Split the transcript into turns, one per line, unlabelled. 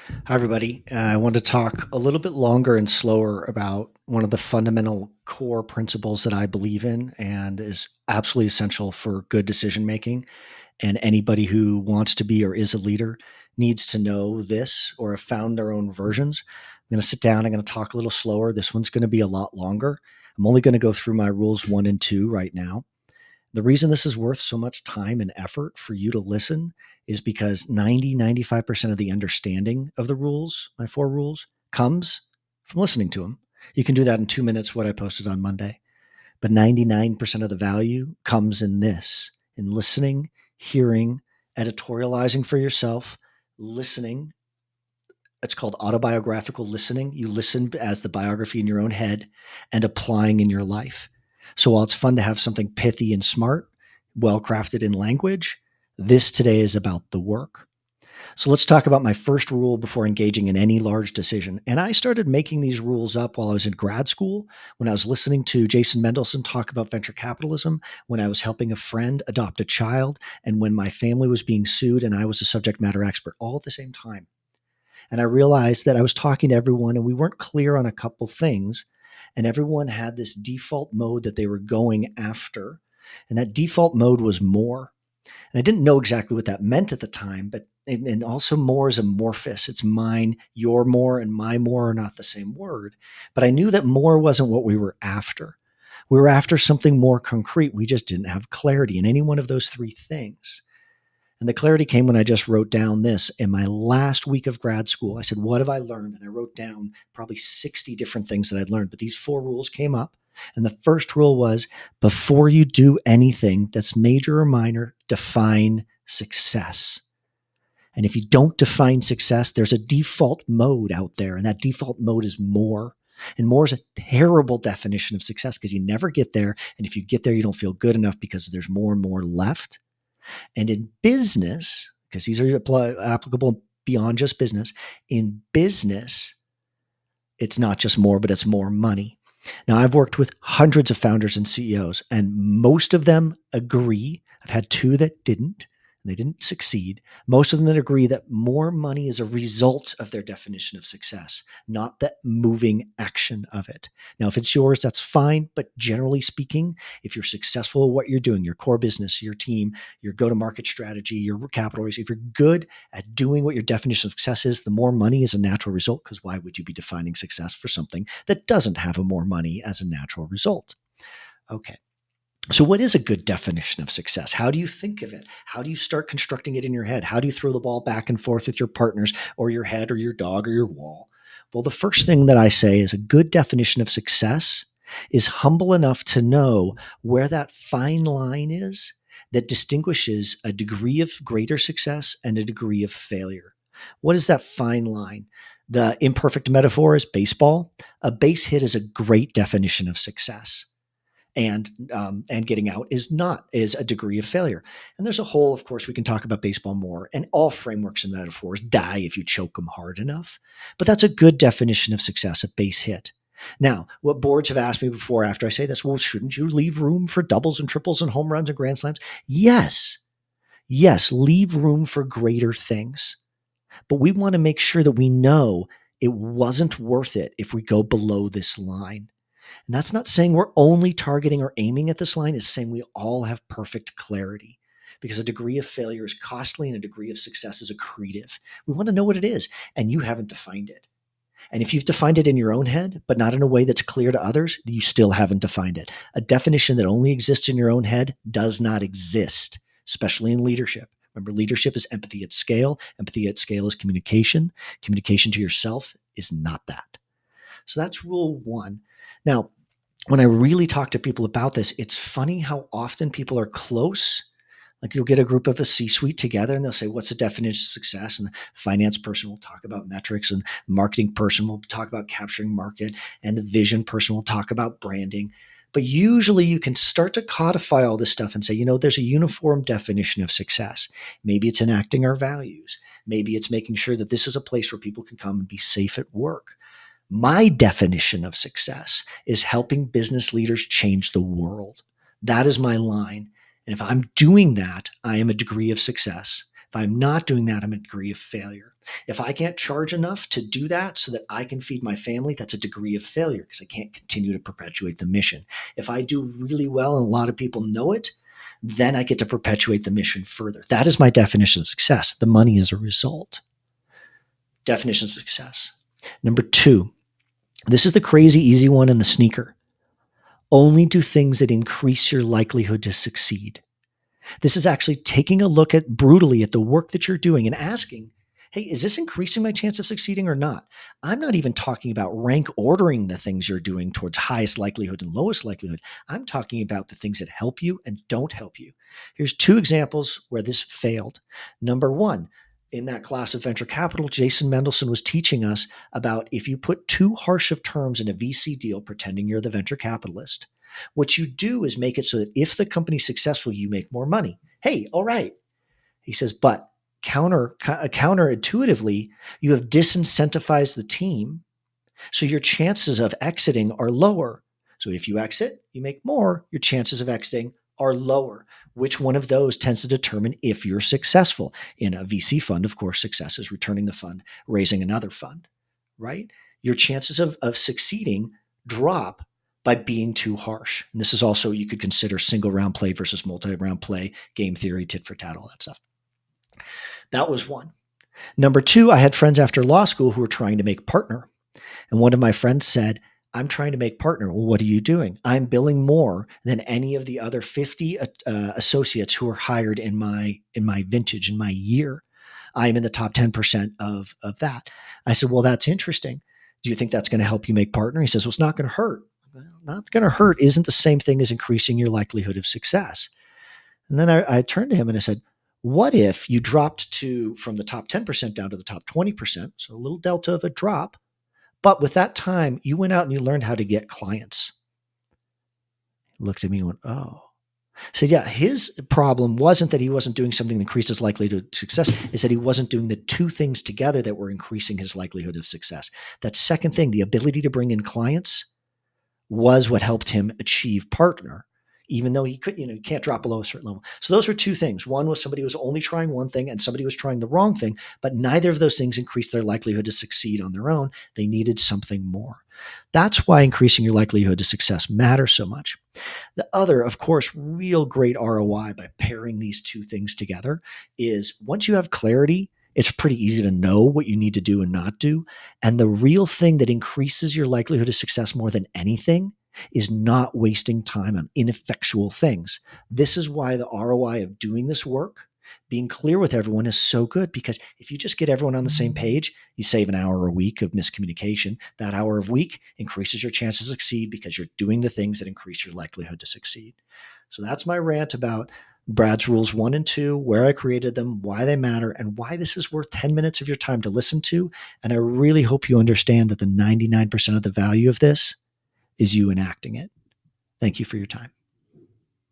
Hi, everybody. I want to talk a little bit longer and slower about one of the fundamental core principles that I believe in and is absolutely essential for good decision making. And anybody who wants to be or is a leader needs to know this or have found their own versions. I'm going to sit down. I'm going to talk a little slower. This one's going to be a lot longer. I'm only going to go through my rules one and two right now. The reason this is worth so much time and effort for you to listen is because 95% of the understanding of the rules, my four rules, comes from listening to them. You can do that in 2 minutes, what I posted on Monday. But 99% of the value comes in this, in listening, hearing, editorializing for yourself, listening. It's called autobiographical listening. You listen as the biography in your own head and applying in your life. So while it's fun to have something pithy and smart, well crafted in language, this today is about the work. So let's talk about my first rule before engaging in any large decision. And I started making these rules up while I was in grad school, when I was listening to Jason Mendelson talk about venture capitalism, when I was helping a friend adopt a child, and when my family was being sued and I was a subject matter expert, all at the same time. And I realized that I was talking to everyone and we weren't clear on a couple things. And everyone had this default mode that they were going after. And that default mode was more. And I didn't know exactly what that meant at the time, but and also more is amorphous. It's mine, your more, and my more are not the same word. But I knew that more wasn't what we were after. We were after something more concrete. We just didn't have clarity in any one of those three things. And the clarity came when I just wrote down this in my last week of grad school. I said, what have I learned? And I wrote down probably 60 different things that I'd learned. But these four rules came up. And the first rule was before you do anything that's major or minor, define success. And if you don't define success, there's a default mode out there. And that default mode is more. And more is a terrible definition of success because you never get there. And if you get there, you don't feel good enough because there's more and more left. And in business, because these are applicable beyond just business, in business, it's not just more, but it's more money. Now, I've worked with hundreds of founders and CEOs, and most of them agree. I've had two that didn't, and they didn't succeed. Most of them that agree that more money is a result of their definition of success, not the moving action of it. Now, if it's yours, that's fine. But generally speaking, if you're successful at what you're doing, your core business, your team, your go to market strategy, your capital raise, if you're good at doing what your definition of success is, the more money is a natural result. Because why would you be defining success for something that doesn't have a more money as a natural result? Okay. So, what is a good definition of success? How do you think of it? How do you start constructing it in your head? How do you throw the ball back and forth with your partners or your head or your dog or your wall? Well, the first thing that I say is a good definition of success is humble enough to know where that fine line is that distinguishes a degree of greater success and a degree of failure. What is that fine line? The imperfect metaphor is baseball. A base hit is a great definition of success, and getting out is a degree of failure. And there's a whole, of course, we can talk about baseball more. And all frameworks and metaphors die if you choke them hard enough. But that's a good definition of success, a base hit. Now, what boards have asked me before after I say this, well, shouldn't you leave room for doubles and triples and home runs and grand slams? Yes, yes, leave room for greater things. But we want to make sure that we know it wasn't worth it if we go below this line. And that's not saying we're only targeting or aiming at this line, it's saying we all have perfect clarity, because a degree of failure is costly and a degree of success is accretive. We want to know what it is, and you haven't defined it. And if you've defined it in your own head, but not in a way that's clear to others, you still haven't defined it. A definition that only exists in your own head does not exist, especially in leadership. Remember, leadership is empathy at scale. Empathy at scale is communication. Communication to yourself is not that. So that's rule one. Now, when I really talk to people about this, it's funny how often people are close. Like you'll get a group of a C-suite together and they'll say, what's the definition of success? And the finance person will talk about metrics, and marketing person will talk about capturing market, and the vision person will talk about branding. But usually you can start to codify all this stuff and say, there's a uniform definition of success. Maybe it's enacting our values. Maybe it's making sure that this is a place where people can come and be safe at work. My definition of success is helping business leaders change the world. That is my line. And if I'm doing that, I am a degree of success. If I'm not doing that, I'm a degree of failure. If I can't charge enough to do that so that I can feed my family, that's a degree of failure because I can't continue to perpetuate the mission. If I do really well and a lot of people know it, then I get to perpetuate the mission further. That is my definition of success. The money is a result. Definition of success. Number two, this is the crazy easy one in the sneaker. Only do things that increase your likelihood to succeed. This is actually taking a look at brutally at the work that you're doing and asking, hey, is this increasing my chance of succeeding or not? I'm not even talking about rank ordering the things you're doing towards highest likelihood and lowest likelihood. I'm talking about the things that help you and don't help you. Here's two examples where this failed. Number one, in that class of venture capital, Jason Mendelsohn was teaching us about if you put too harsh of terms in a VC deal, pretending you're the venture capitalist, what you do is make it so that if the company's successful, you make more money. Hey, all right. He says, but counterintuitively, you have disincentivized the team. So your chances of exiting are lower. So if you exit, you make more, your chances of exiting are lower. Which one of those tends to determine if you're successful? In a VC fund, of course, success is returning the fund, raising another fund, right? Your chances of succeeding drop by being too harsh. And this is also, you could consider single round play versus multi round play, game theory, tit for tat, all that stuff. That was one. Number two, I had friends after law school who were trying to make partner. And one of my friends said, I'm trying to make partner. Well, what are you doing? I'm billing more than any of the other 50 associates who are hired in my vintage, in my year. I'm in the top 10% of that. I said, well, that's interesting. Do you think that's going to help you make partner? He says, well, it's not going to hurt. Well, not going to hurt isn't the same thing as increasing your likelihood of success. And then I turned to him and I said, what if you dropped from the top 10% down to the top 20%? So a little delta of a drop. But with that time, you went out and you learned how to get clients. He looked at me and went, oh. I said, yeah, his problem wasn't that he wasn't doing something that increased his likelihood of success, is that he wasn't doing the two things together that were increasing his likelihood of success. That second thing, the ability to bring in clients, was what helped him achieve partner, even though he could, you can't drop below a certain level. So those were two things. One was somebody was only trying one thing and somebody was trying the wrong thing, but neither of those things increased their likelihood to succeed on their own. They needed something more. That's why increasing your likelihood to success matters so much. The other, of course, real great ROI by pairing these two things together is once you have clarity, it's pretty easy to know what you need to do and not do. And the real thing that increases your likelihood of success more than anything is not wasting time on ineffectual things. This is why the ROI of doing this work, being clear with everyone, is so good, because if you just get everyone on the same page, you save an hour a week of miscommunication. That hour of week increases your chance to succeed because you're doing the things that increase your likelihood to succeed. So that's my rant about Brad's rules 1 and 2, where I created them, why they matter, and why this is worth 10 minutes of your time to listen to. And I really hope you understand that the 99% of the value of this is you enacting it. Thank you for your time.